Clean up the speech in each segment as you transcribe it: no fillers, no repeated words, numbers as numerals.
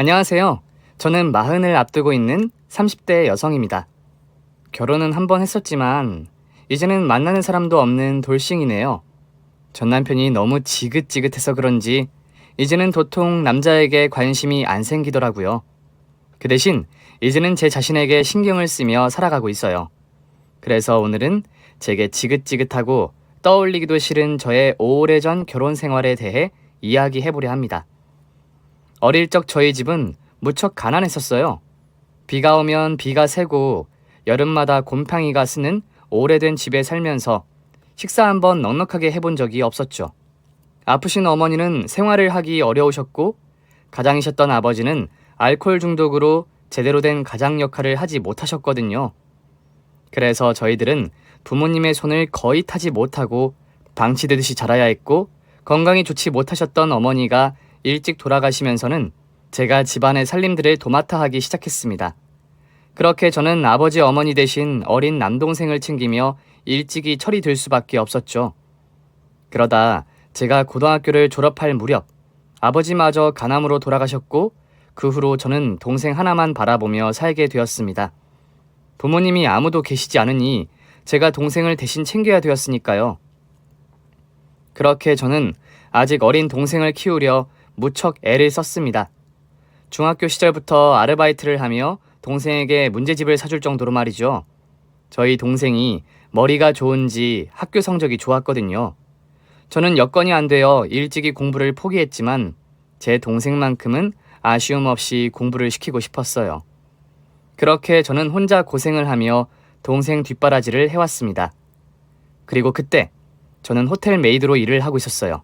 안녕하세요. 저는 마흔을 앞두고 있는 30대 여성입니다. 결혼은 한 번 했었지만 이제는 만나는 사람도 없는 돌싱이네요. 전 남편이 너무 지긋지긋해서 그런지 이제는 도통 남자에게 관심이 안 생기더라고요. 그 대신 이제는 제 자신에게 신경을 쓰며 살아가고 있어요. 그래서 오늘은 제게 지긋지긋하고 떠올리기도 싫은 저의 오래전 결혼 생활에 대해 이야기해보려 합니다. 어릴 적 저희 집은 무척 가난했었어요. 비가 오면 비가 새고 여름마다 곰팡이가 쓰는 오래된 집에 살면서 식사 한번 넉넉하게 해본 적이 없었죠. 아프신 어머니는 생활을 하기 어려우셨고 가장이셨던 아버지는 알코올 중독으로 제대로 된 가장 역할을 하지 못하셨거든요. 그래서 저희들은 부모님의 손을 거의 타지 못하고 방치되듯이 자라야 했고 건강이 좋지 못하셨던 어머니가 일찍 돌아가시면서는 제가 집안의 살림들을 도맡아 하기 시작했습니다. 그렇게 저는 아버지 어머니 대신 어린 남동생을 챙기며 일찍이 철이 들 수밖에 없었죠. 그러다 제가 고등학교를 졸업할 무렵 아버지마저 간암으로 돌아가셨고 그 후로 저는 동생 하나만 바라보며 살게 되었습니다. 부모님이 아무도 계시지 않으니 제가 동생을 대신 챙겨야 되었으니까요. 그렇게 저는 아직 어린 동생을 키우려 무척 애를 썼습니다. 중학교 시절부터 아르바이트를 하며 동생에게 문제집을 사줄 정도로 말이죠. 저희 동생이 머리가 좋은지 학교 성적이 좋았거든요. 저는 여건이 안 되어 일찍이 공부를 포기했지만 제 동생만큼은 아쉬움 없이 공부를 시키고 싶었어요. 그렇게 저는 혼자 고생을 하며 동생 뒷바라지를 해왔습니다. 그리고 그때 저는 호텔 메이드로 일을 하고 있었어요.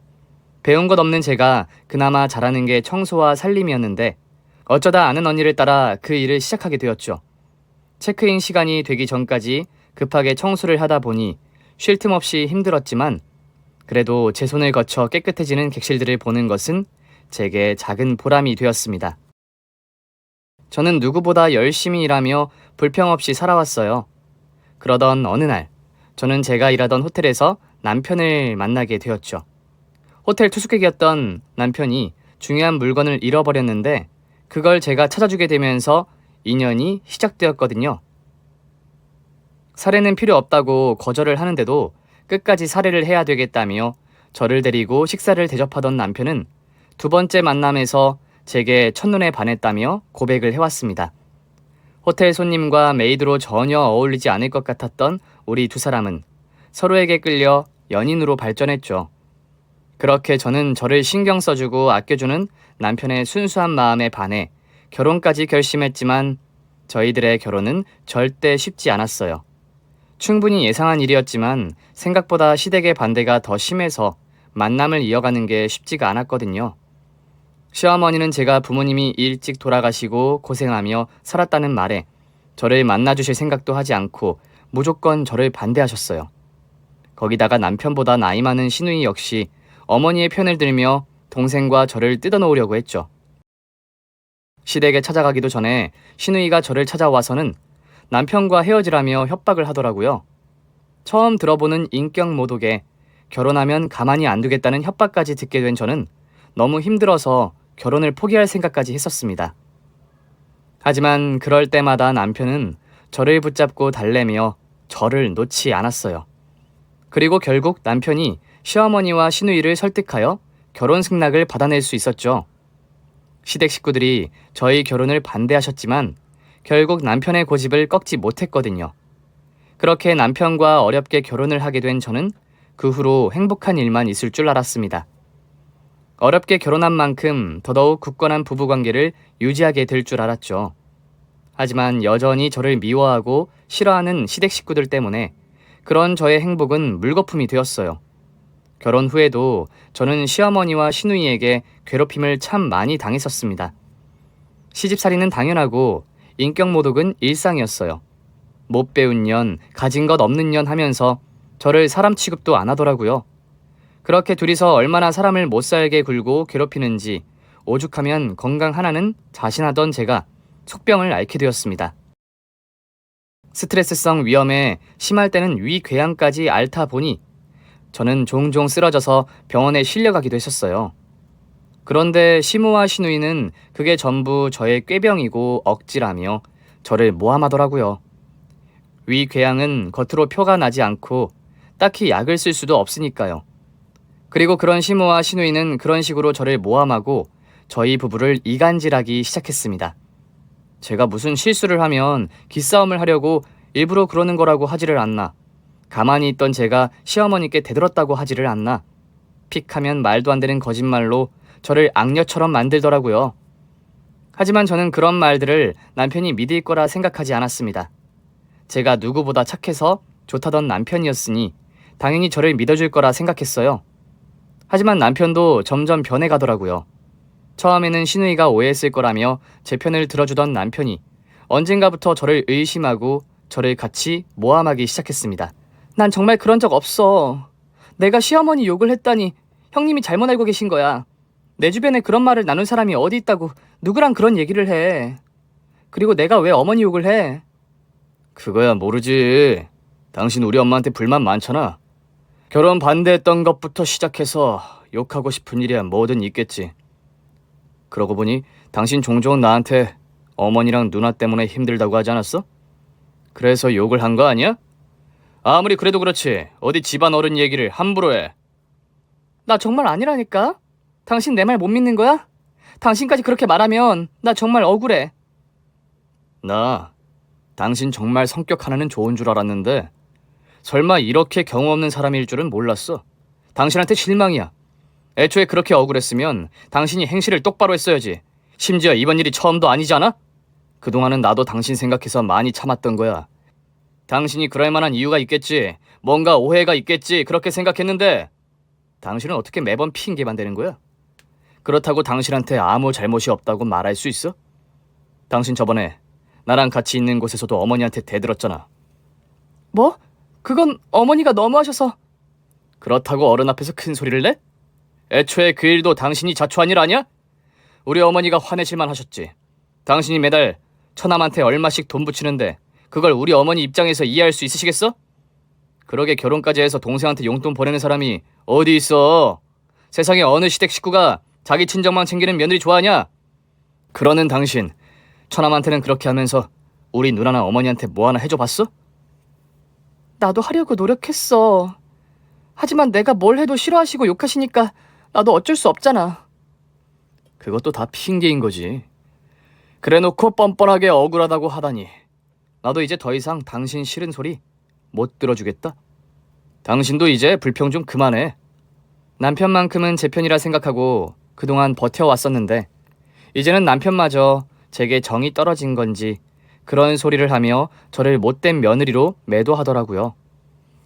배운 것 없는 제가 그나마 잘하는 게 청소와 살림이었는데 어쩌다 아는 언니를 따라 그 일을 시작하게 되었죠. 체크인 시간이 되기 전까지 급하게 청소를 하다 보니 쉴 틈 없이 힘들었지만 그래도 제 손을 거쳐 깨끗해지는 객실들을 보는 것은 제게 작은 보람이 되었습니다. 저는 누구보다 열심히 일하며 불평 없이 살아왔어요. 그러던 어느 날 저는 제가 일하던 호텔에서 남편을 만나게 되었죠. 호텔 투숙객이었던 남편이 중요한 물건을 잃어버렸는데 그걸 제가 찾아주게 되면서 인연이 시작되었거든요. 사례는 필요 없다고 거절을 하는데도 끝까지 사례를 해야 되겠다며 저를 데리고 식사를 대접하던 남편은 두 번째 만남에서 제게 첫눈에 반했다며 고백을 해왔습니다. 호텔 손님과 메이드로 전혀 어울리지 않을 것 같았던 우리 두 사람은 서로에게 끌려 연인으로 발전했죠. 그렇게 저는 저를 신경 써주고 아껴주는 남편의 순수한 마음에 반해 결혼까지 결심했지만 저희들의 결혼은 절대 쉽지 않았어요. 충분히 예상한 일이었지만 생각보다 시댁의 반대가 더 심해서 만남을 이어가는 게 쉽지가 않았거든요. 시어머니는 제가 부모님이 일찍 돌아가시고 고생하며 살았다는 말에 저를 만나주실 생각도 하지 않고 무조건 저를 반대하셨어요. 거기다가 남편보다 나이 많은 시누이 역시 어머니의 편을 들며 동생과 저를 뜯어놓으려고 했죠. 시댁에 찾아가기도 전에 시누이가 저를 찾아와서는 남편과 헤어지라며 협박을 하더라고요. 처음 들어보는 인격 모독에 결혼하면 가만히 안 두겠다는 협박까지 듣게 된 저는 너무 힘들어서 결혼을 포기할 생각까지 했었습니다. 하지만 그럴 때마다 남편은 저를 붙잡고 달래며 저를 놓지 않았어요. 그리고 결국 남편이 시어머니와 시누이를 설득하여 결혼 승낙을 받아낼 수 있었죠. 시댁 식구들이 저희 결혼을 반대하셨지만 결국 남편의 고집을 꺾지 못했거든요. 그렇게 남편과 어렵게 결혼을 하게 된 저는 그 후로 행복한 일만 있을 줄 알았습니다. 어렵게 결혼한 만큼 더더욱 굳건한 부부관계를 유지하게 될 줄 알았죠. 하지만 여전히 저를 미워하고 싫어하는 시댁 식구들 때문에 그런 저의 행복은 물거품이 되었어요. 결혼 후에도 저는 시어머니와 시누이에게 괴롭힘을 참 많이 당했었습니다. 시집살이는 당연하고 인격 모독은 일상이었어요. 못 배운 년, 가진 것 없는 년 하면서 저를 사람 취급도 안 하더라고요. 그렇게 둘이서 얼마나 사람을 못 살게 굴고 괴롭히는지 오죽하면 건강 하나는 자신하던 제가 속병을 앓게 되었습니다. 스트레스성 위염에 심할 때는 위궤양까지 앓다 보니 저는 종종 쓰러져서 병원에 실려가기도 했었어요. 그런데 시모와 시누이는 그게 전부 저의 꾀병이고 억지라며 저를 모함하더라고요. 위 궤양은 겉으로 표가 나지 않고 딱히 약을 쓸 수도 없으니까요. 그리고 그런 시모와 시누이는 그런 식으로 저를 모함하고 저희 부부를 이간질하기 시작했습니다. 제가 무슨 실수를 하면 기싸움을 하려고 일부러 그러는 거라고 하지를 않나. 가만히 있던 제가 시어머니께 대들었다고 하지를 않나. 픽하면 말도 안 되는 거짓말로 저를 악녀처럼 만들더라고요. 하지만 저는 그런 말들을 남편이 믿을 거라 생각하지 않았습니다. 제가 누구보다 착해서 좋다던 남편이었으니 당연히 저를 믿어줄 거라 생각했어요. 하지만 남편도 점점 변해가더라고요. 처음에는 시누이가 오해했을 거라며 제 편을 들어주던 남편이 언젠가부터 저를 의심하고 저를 같이 모함하기 시작했습니다. 난 정말 그런 적 없어. 내가 시어머니 욕을 했다니 형님이 잘못 알고 계신 거야. 내 주변에 그런 말을 나눈 사람이 어디 있다고 누구랑 그런 얘기를 해. 그리고 내가 왜 어머니 욕을 해? 그거야 모르지. 당신 우리 엄마한테 불만 많잖아. 결혼 반대했던 것부터 시작해서 욕하고 싶은 일이야 뭐든 있겠지. 그러고 보니 당신 종종 나한테 어머니랑 누나 때문에 힘들다고 하지 않았어? 그래서 욕을 한 거 아니야? 아무리 그래도 그렇지 어디 집안 어른 얘기를 함부로 해. 나 정말 아니라니까? 당신 내 말 못 믿는 거야? 당신까지 그렇게 말하면 나 정말 억울해. 나 당신 정말 성격 하나는 좋은 줄 알았는데 설마 이렇게 경우 없는 사람일 줄은 몰랐어. 당신한테 실망이야. 애초에 그렇게 억울했으면 당신이 행실을 똑바로 했어야지. 심지어 이번 일이 처음도 아니잖아? 그동안은 나도 당신 생각해서 많이 참았던 거야. 당신이 그럴 만한 이유가 있겠지. 뭔가 오해가 있겠지. 그렇게 생각했는데 당신은 어떻게 매번 핑계만 대는 거야? 그렇다고 당신한테 아무 잘못이 없다고 말할 수 있어? 당신 저번에 나랑 같이 있는 곳에서도 어머니한테 대들었잖아. 뭐? 그건 어머니가 너무하셔서. 그렇다고 어른 앞에서 큰 소리를 내? 애초에 그 일도 당신이 자초한 일 아니야? 우리 어머니가 화내실만 하셨지. 당신이 매달 처남한테 얼마씩 돈 붙이는데 그걸 우리 어머니 입장에서 이해할 수 있으시겠어? 그러게 결혼까지 해서 동생한테 용돈 보내는 사람이 어디 있어? 세상에 어느 시댁 식구가 자기 친정만 챙기는 며느리 좋아하냐? 그러는 당신 처남한테는 그렇게 하면서 우리 누나나 어머니한테 뭐 하나 해줘 봤어? 나도 하려고 노력했어. 하지만 내가 뭘 해도 싫어하시고 욕하시니까 나도 어쩔 수 없잖아. 그것도 다 핑계인 거지. 그래놓고 뻔뻔하게 억울하다고 하다니. 나도 이제 더 이상 당신 싫은 소리 못 들어주겠다. 당신도 이제 불평 좀 그만해. 남편만큼은 제 편이라 생각하고 그동안 버텨왔었는데 이제는 남편마저 제게 정이 떨어진 건지 그런 소리를 하며 저를 못된 며느리로 매도하더라고요.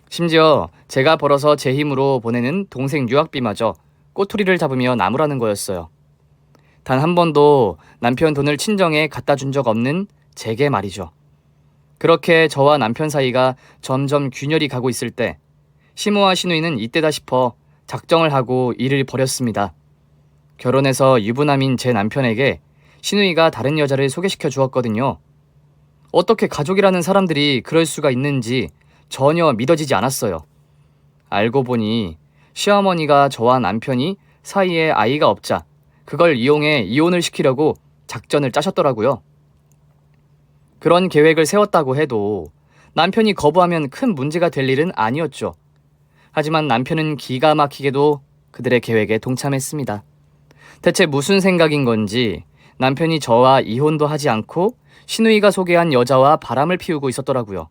심지어 제가 벌어서 제 힘으로 보내는 동생 유학비마저 꼬투리를 잡으며 나무라는 거였어요. 단 한 번도 남편 돈을 친정에 갖다 준 적 없는 제게 말이죠. 그렇게 저와 남편 사이가 점점 균열이 가고 있을 때 시모와 시누이는 이때다 싶어 작정을 하고 일을 벌였습니다. 결혼해서 유부남인 제 남편에게 시누이가 다른 여자를 소개시켜 주었거든요. 어떻게 가족이라는 사람들이 그럴 수가 있는지 전혀 믿어지지 않았어요. 알고 보니 시어머니가 저와 남편이 사이에 아이가 없자 그걸 이용해 이혼을 시키려고 작전을 짜셨더라고요. 그런 계획을 세웠다고 해도 남편이 거부하면 큰 문제가 될 일은 아니었죠. 하지만 남편은 기가 막히게도 그들의 계획에 동참했습니다. 대체 무슨 생각인 건지 남편이 저와 이혼도 하지 않고 시누이가 소개한 여자와 바람을 피우고 있었더라고요.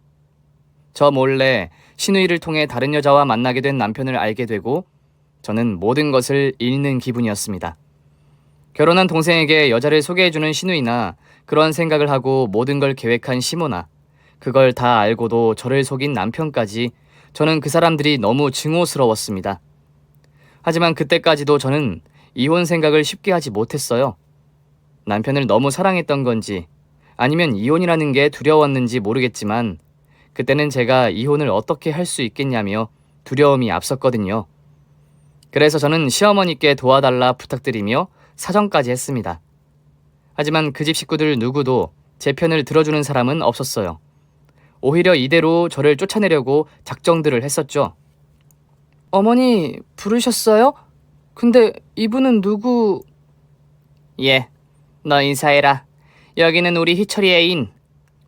저 몰래 시누이를 통해 다른 여자와 만나게 된 남편을 알게 되고 저는 모든 것을 잃는 기분이었습니다. 결혼한 동생에게 여자를 소개해주는 시누이나 그런 생각을 하고 모든 걸 계획한 시모나 그걸 다 알고도 저를 속인 남편까지 저는 그 사람들이 너무 증오스러웠습니다. 하지만 그때까지도 저는 이혼 생각을 쉽게 하지 못했어요. 남편을 너무 사랑했던 건지 아니면 이혼이라는 게 두려웠는지 모르겠지만 그때는 제가 이혼을 어떻게 할 수 있겠냐며 두려움이 앞섰거든요. 그래서 저는 시어머니께 도와달라 부탁드리며 사정까지 했습니다. 하지만 그 집 식구들 누구도 제 편을 들어주는 사람은 없었어요. 오히려 이대로 저를 쫓아내려고 작정들을 했었죠. 어머니 부르셨어요? 근데 이분은 누구... 예, 너 인사해라. 여기는 우리 희철이 애인.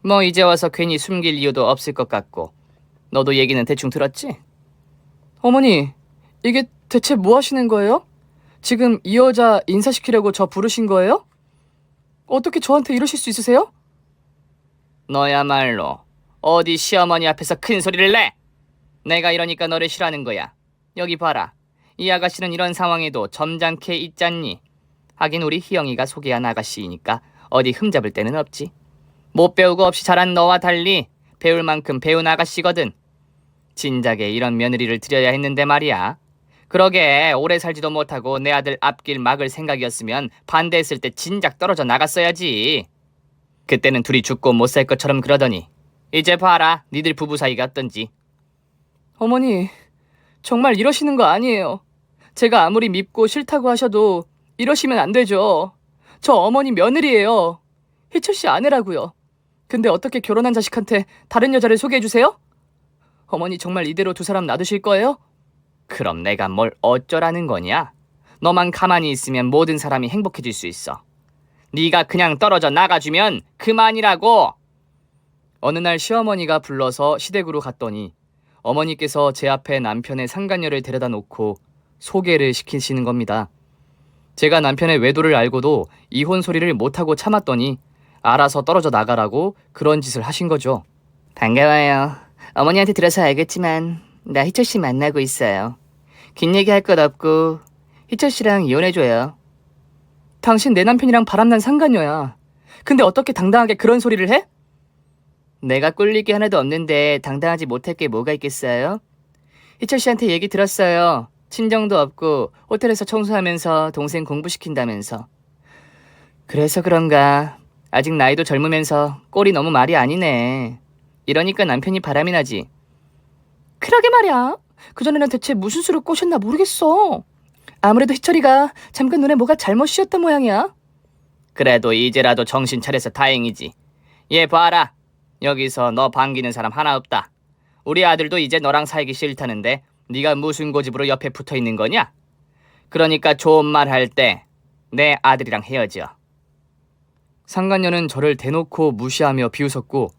뭐 이제 와서 괜히 숨길 이유도 없을 것 같고. 너도 얘기는 대충 들었지? 어머니, 이게 대체 뭐 하시는 거예요? 지금 이 여자 인사시키려고 저 부르신 거예요? 어떻게 저한테 이러실 수 있으세요? 너야말로 어디 시어머니 앞에서 큰 소리를 내! 내가 이러니까 너를 싫어하는 거야. 여기 봐라. 이 아가씨는 이런 상황에도 점잖게 있잖니. 하긴 우리 희영이가 소개한 아가씨이니까 어디 흠잡을 데는 없지. 못 배우고 없이 자란 너와 달리 배울 만큼 배운 아가씨거든. 진작에 이런 며느리를 들여야 했는데 말이야. 그러게 오래 살지도 못하고 내 아들 앞길 막을 생각이었으면 반대했을 때 진작 떨어져 나갔어야지. 그때는 둘이 죽고 못 살 것처럼 그러더니 이제 봐라 니들 부부 사이가 어떤지. 어머니, 정말 이러시는 거 아니에요. 제가 아무리 밉고 싫다고 하셔도 이러시면 안 되죠. 저 어머니 며느리예요. 희철 씨 아내라고요. 근데 어떻게 결혼한 자식한테 다른 여자를 소개해주세요? 어머니 정말 이대로 두 사람 놔두실 거예요? 그럼 내가 뭘 어쩌라는 거냐? 너만 가만히 있으면 모든 사람이 행복해질 수 있어. 네가 그냥 떨어져 나가주면 그만이라고. 어느 날 시어머니가 불러서 시댁으로 갔더니 어머니께서 제 앞에 남편의 상간녀를 데려다 놓고 소개를 시키시는 겁니다. 제가 남편의 외도를 알고도 이혼 소리를 못하고 참았더니 알아서 떨어져 나가라고 그런 짓을 하신 거죠. 반가워요. 어머니한테 들어서 알겠지만 나 희철 씨 만나고 있어요. 긴 얘기 할 것 없고 희철 씨랑 이혼해줘요. 당신 내 남편이랑 바람난 상간녀야. 근데 어떻게 당당하게 그런 소리를 해? 내가 꿀릴 게 하나도 없는데 당당하지 못할 게 뭐가 있겠어요? 희철 씨한테 얘기 들었어요. 친정도 없고 호텔에서 청소하면서 동생 공부시킨다면서. 그래서 그런가 아직 나이도 젊으면서 꼴이 너무 말이 아니네. 이러니까 남편이 바람이 나지. 그러게 말이야. 그전에는 대체 무슨 수를 꼬셨나 모르겠어. 아무래도 희철이가 잠깐 눈에 뭐가 잘못 씌었던 모양이야. 그래도 이제라도 정신 차려서 다행이지. 얘 봐라. 여기서 너 반기는 사람 하나 없다. 우리 아들도 이제 너랑 살기 싫다는데 네가 무슨 고집으로 옆에 붙어있는 거냐? 그러니까 좋은 말 할 때 내 아들이랑 헤어져. 상간녀는 저를 대놓고 무시하며 비웃었고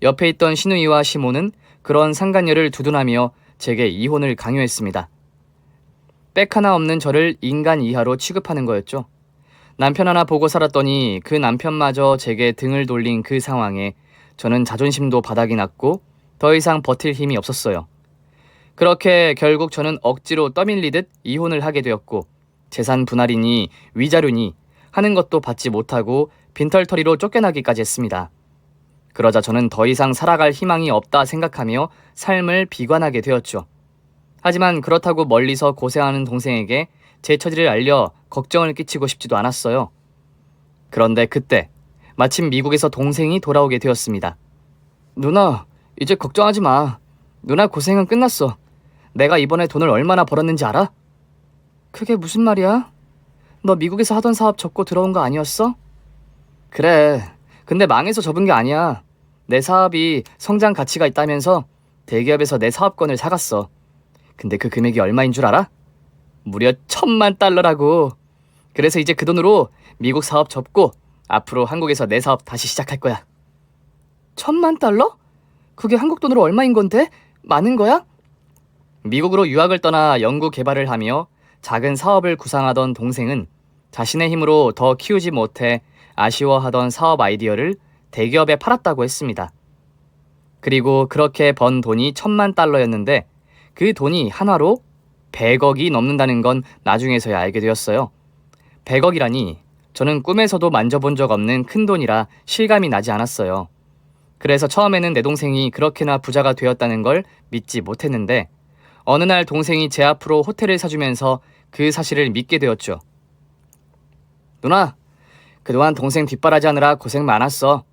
옆에 있던 신우이와 시모는 그런 상간녀를 두둔하며 제게 이혼을 강요했습니다. 백 하나 없는 저를 인간 이하로 취급하는 거였죠. 남편 하나 보고 살았더니 그 남편마저 제게 등을 돌린 그 상황에 저는 자존심도 바닥이 났고 더 이상 버틸 힘이 없었어요. 그렇게 결국 저는 억지로 떠밀리듯 이혼을 하게 되었고 재산 분할이니 위자료니 하는 것도 받지 못하고 빈털터리로 쫓겨나기까지 했습니다. 그러자 저는 더 이상 살아갈 희망이 없다 생각하며 삶을 비관하게 되었죠. 하지만 그렇다고 멀리서 고생하는 동생에게 제 처지를 알려 걱정을 끼치고 싶지도 않았어요. 그런데 그때 마침 미국에서 동생이 돌아오게 되었습니다. 누나, 이제 걱정하지 마. 누나 고생은 끝났어. 내가 이번에 돈을 얼마나 벌었는지 알아? 그게 무슨 말이야? 너 미국에서 하던 사업 접고 들어온 거 아니었어? 그래. 근데 망해서 접은 게 아니야. 내 사업이 성장 가치가 있다면서 대기업에서 내 사업권을 사갔어. 근데 그 금액이 얼마인 줄 알아? 무려 $10,000,000라고. 그래서 이제 그 돈으로 미국 사업 접고 앞으로 한국에서 내 사업 다시 시작할 거야. $10,000,000? 그게 한국 돈으로 얼마인 건데? 많은 거야? 미국으로 유학을 떠나 연구 개발을 하며 작은 사업을 구상하던 동생은 자신의 힘으로 더 키우지 못해 아쉬워하던 사업 아이디어를 대기업에 팔았다고 했습니다. 그리고 그렇게 번 돈이 $10,000,000였는데 그 돈이 한화로 100억이 넘는다는 건 나중에서야 알게 되었어요. 100억이라니 저는 꿈에서도 만져본 적 없는 큰 돈이라 실감이 나지 않았어요. 그래서 처음에는 내 동생이 그렇게나 부자가 되었다는 걸 믿지 못했는데 어느 날 동생이 제 앞으로 호텔을 사주면서 그 사실을 믿게 되었죠. 누나, 그동안 동생 뒷바라지하느라 고생 많았어.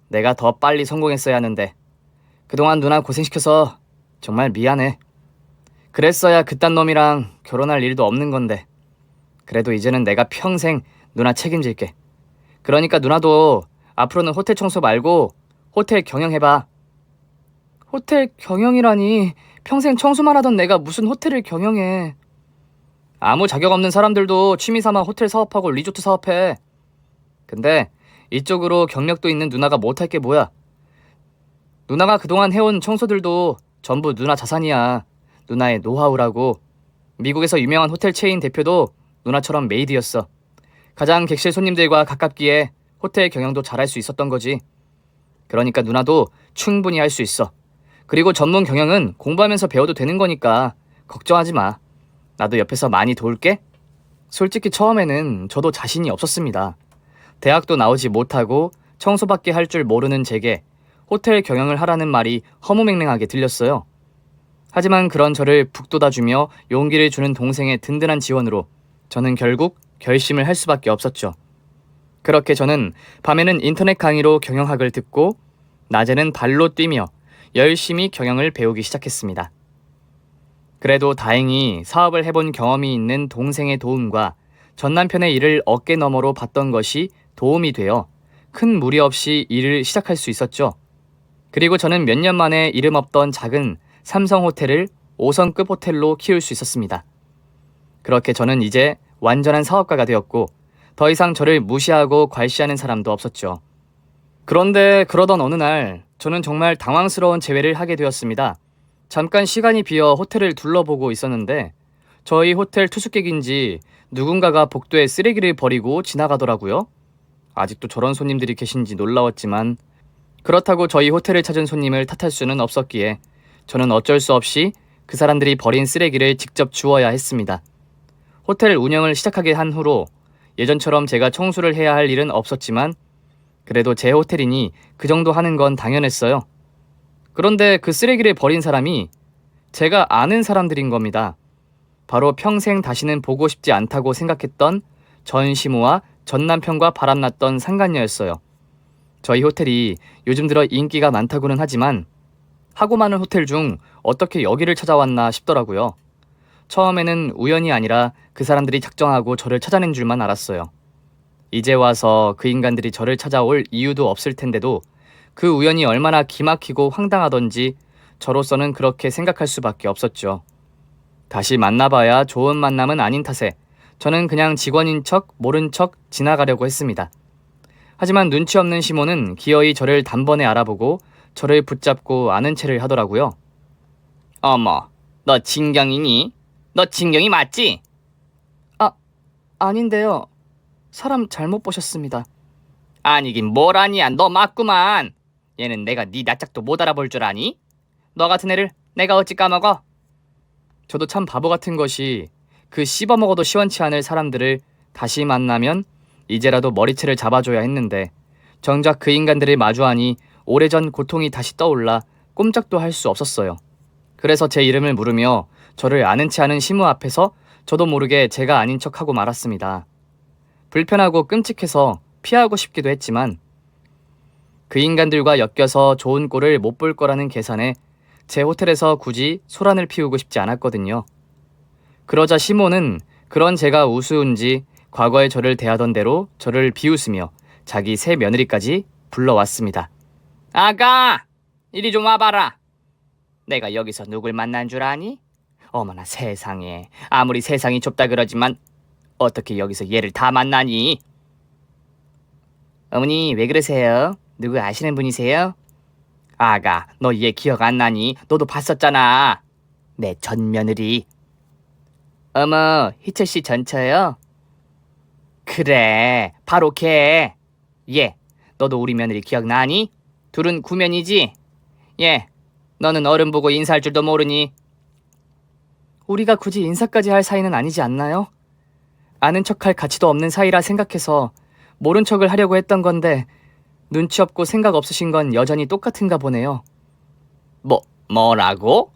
내가 더 빨리 성공했어야 하는데 그동안 누나 고생시켜서 정말 미안해. 그랬어야 그딴 놈이랑 결혼할 일도 없는 건데. 그래도 이제는 내가 평생 누나 책임질게. 그러니까 누나도 앞으로는 호텔 청소 말고 호텔 경영해봐. 호텔 경영이라니. 평생 청소만 하던 내가 무슨 호텔을 경영해. 아무 자격 없는 사람들도 취미 삼아 호텔 사업하고 리조트 사업해. 근데 이쪽으로 경력도 있는 누나가 못할 게 뭐야? 누나가 그동안 해온 청소들도 전부 누나 자산이야. 누나의 노하우라고. 미국에서 유명한 호텔 체인 대표도 누나처럼 메이드였어. 가장 객실 손님들과 가깝기에 호텔 경영도 잘할 수 있었던 거지. 그러니까 누나도 충분히 할 수 있어. 그리고 전문 경영은 공부하면서 배워도 되는 거니까 걱정하지 마. 나도 옆에서 많이 도울게. 솔직히 처음에는 저도 자신이 없었습니다. 대학도 나오지 못하고 청소밖에 할 줄 모르는 제게 호텔 경영을 하라는 말이 허무맹랑하게 들렸어요. 하지만 그런 저를 북돋아주며 용기를 주는 동생의 든든한 지원으로 저는 결국 결심을 할 수밖에 없었죠. 그렇게 저는 밤에는 인터넷 강의로 경영학을 듣고 낮에는 발로 뛰며 열심히 경영을 배우기 시작했습니다. 그래도 다행히 사업을 해본 경험이 있는 동생의 도움과 전 남편의 일을 어깨너머로 봤던 것이 도움이 되어 큰 무리 없이 일을 시작할 수 있었죠. 그리고 저는 몇 년 만에 이름 없던 작은 삼성 호텔을 5성급 호텔로 키울 수 있었습니다. 그렇게 저는 이제 완전한 사업가가 되었고 더 이상 저를 무시하고 괄시하는 사람도 없었죠. 그런데 그러던 어느 날 저는 정말 당황스러운 재회를 하게 되었습니다. 잠깐 시간이 비어 호텔을 둘러보고 있었는데 저희 호텔 투숙객인지 누군가가 복도에 쓰레기를 버리고 지나가더라고요. 아직도 저런 손님들이 계신지 놀라웠지만 그렇다고 저희 호텔을 찾은 손님을 탓할 수는 없었기에 저는 어쩔 수 없이 그 사람들이 버린 쓰레기를 직접 주워야 했습니다. 호텔 운영을 시작하게 한 후로 예전처럼 제가 청소를 해야 할 일은 없었지만 그래도 제 호텔이니 그 정도 하는 건 당연했어요. 그런데 그 쓰레기를 버린 사람이 제가 아는 사람들인 겁니다. 바로 평생 다시는 보고 싶지 않다고 생각했던 전 시모와 전 남편과 바람났던 상간녀였어요. 저희 호텔이 요즘 들어 인기가 많다고는 하지만 하고 많은 호텔 중 어떻게 여기를 찾아왔나 싶더라고요. 처음에는 우연이 아니라 그 사람들이 작정하고 저를 찾아낸 줄만 알았어요. 이제 와서 그 인간들이 저를 찾아올 이유도 없을 텐데도 그 우연이 얼마나 기막히고 황당하던지 저로서는 그렇게 생각할 수밖에 없었죠. 다시 만나봐야 좋은 만남은 아닌 탓에 저는 그냥 직원인 척 모른 척 지나가려고 했습니다. 하지만 눈치 없는 시모는 기어이 저를 단번에 알아보고 저를 붙잡고 아는 체를 하더라고요. 어머, 너 진경이니? 너 진경이 맞지? 아닌데요. 사람 잘못 보셨습니다. 아니긴 뭘 아니야. 너 맞구만. 얘는 내가 네 낯짝도 못 알아볼 줄 아니? 너 같은 애를 내가 어찌 까먹어? 저도 참 바보 같은 것이 그 씹어먹어도 시원치 않을 사람들을 다시 만나면 이제라도 머리채를 잡아줘야 했는데 정작 그 인간들을 마주하니 오래전 고통이 다시 떠올라 꼼짝도 할 수 없었어요. 그래서 제 이름을 물으며 저를 아는 체 하는 시무 앞에서 저도 모르게 제가 아닌 척하고 말았습니다. 불편하고 끔찍해서 피하고 싶기도 했지만 그 인간들과 엮여서 좋은 꼴을 못 볼 거라는 계산에 제 호텔에서 굳이 소란을 피우고 싶지 않았거든요. 그러자 시모는 그런 제가 우스운지 과거에 저를 대하던 대로 저를 비웃으며 자기 새 며느리까지 불러왔습니다. 아가! 이리 좀 와봐라. 내가 여기서 누굴 만난 줄 아니? 어머나 세상에. 아무리 세상이 좁다 그러지만 어떻게 여기서 얘를 다 만나니? 어머니 왜 그러세요? 누구 아시는 분이세요? 아가, 너 얘 기억 안 나니? 너도 봤었잖아. 내 전 며느리. 어머, 희철씨 전처요? 그래, 바로 걔. 얘, 너도 우리 며느리 기억나니? 둘은 구면이지? 얘, 너는 어른 보고 인사할 줄도 모르니? 우리가 굳이 인사까지 할 사이는 아니지 않나요? 아는 척할 가치도 없는 사이라 생각해서 모른 척을 하려고 했던 건데 눈치 없고 생각 없으신 건 여전히 똑같은가 보네요. 뭐라고?